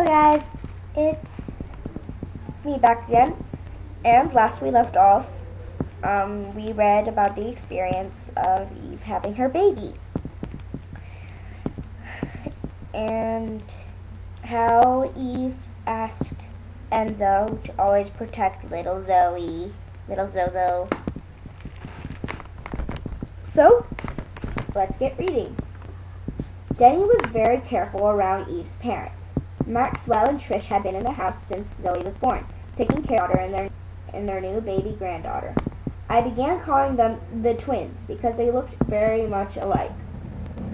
guys, it's me back again, and last we left off, we read about the experience of Eve having her baby, and how Eve asked Enzo to always protect little Zoe, little Zozo. So, let's get reading. Denny was very careful around Eve's parents. Maxwell and Trish had been in the house since Zoe was born, taking care of her and their new baby granddaughter. I began calling them the twins because they looked very much alike.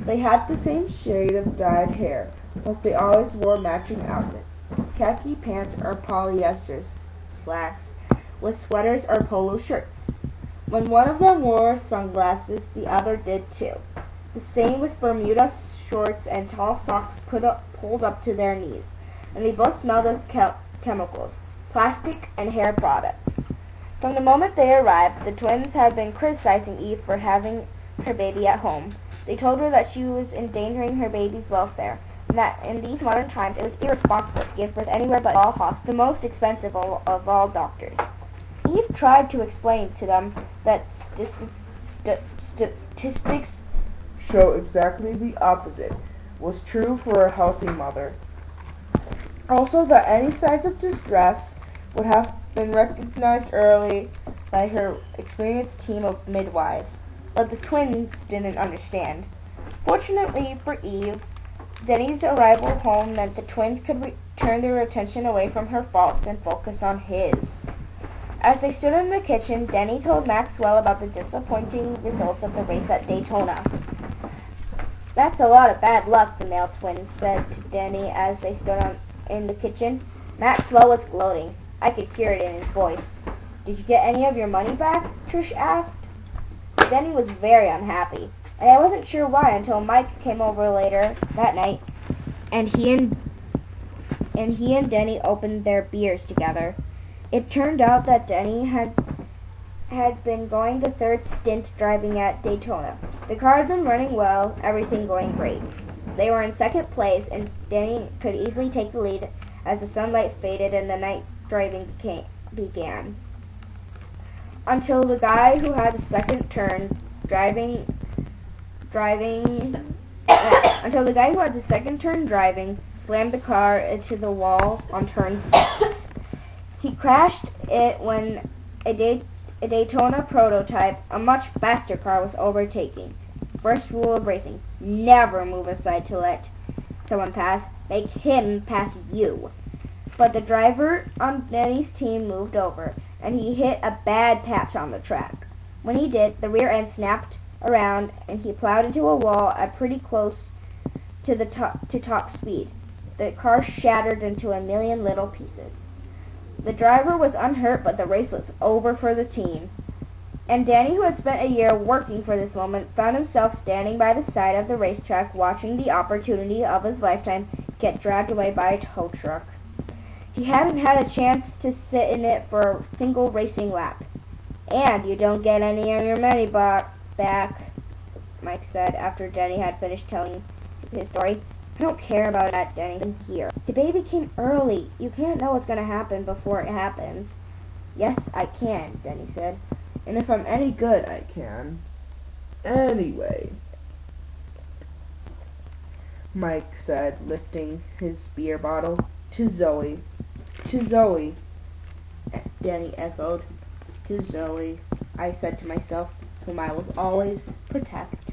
They had the same shade of dyed hair, plus they always wore matching outfits, khaki pants or polyester slacks, with sweaters or polo shirts. When one of them wore sunglasses, the other did too. The same with Bermuda shorts and tall socks pulled up to their knees, and they both smelled of chemicals, plastic, and hair products. From the moment they arrived, the twins had been criticizing Eve for having her baby at home. They told her that she was endangering her baby's welfare, and that in these modern times it was irresponsible to give birth anywhere but all hospitals, the most expensive of all doctors. Eve tried to explain to them that statistics show exactly the opposite was true for a healthy mother. Also, that any signs of distress would have been recognized early by her experienced team of midwives, but the twins didn't understand. Fortunately for Eve, Denny's arrival home meant the twins could turn their attention away from her faults and focus on his. As they stood in the kitchen, Denny told Maxwell about the disappointing results of the race at Daytona. "That's a lot of bad luck," the male twin said to Denny as they stood in the kitchen. Maxwell was gloating. I could hear it in his voice. "Did you get any of your money back?" Trish asked. Denny was very unhappy, and I wasn't sure why until Mike came over later that night, and he and Denny opened their beers together. It turned out that Denny had been going the third stint driving at Daytona. The car had been running well, everything going great. They were in second place, and Denny could easily take the lead as the sunlight faded and the night driving began. Until the guy who had the second turn driving slammed the car into the wall on turn 6. He crashed it when a Daytona prototype, a much faster car, was overtaking. First rule of racing: never move aside to let someone pass. Make him pass you. But the driver on Denny's team moved over, and he hit a bad patch on the track. When he did, the rear end snapped around, and he plowed into a wall at pretty close to top speed. The car shattered into a million little pieces. The driver was unhurt, but the race was over for the team. And Danny, who had spent a year working for this moment, found himself standing by the side of the racetrack watching the opportunity of his lifetime get dragged away by a tow truck. He hadn't had a chance to sit in it for a single racing lap. "And you don't get any of your money back," Mike said after Denny had finished telling his story. "I don't care about that, Denny. I'm here. The baby came early. You can't know what's going to happen before it happens." "Yes, I can," Denny said. "And if I'm any good, I can. Anyway," Mike said, lifting his beer bottle. "To Zoe." "To Zoe," Denny echoed. "To Zoe," I said to myself, whom I will always protect.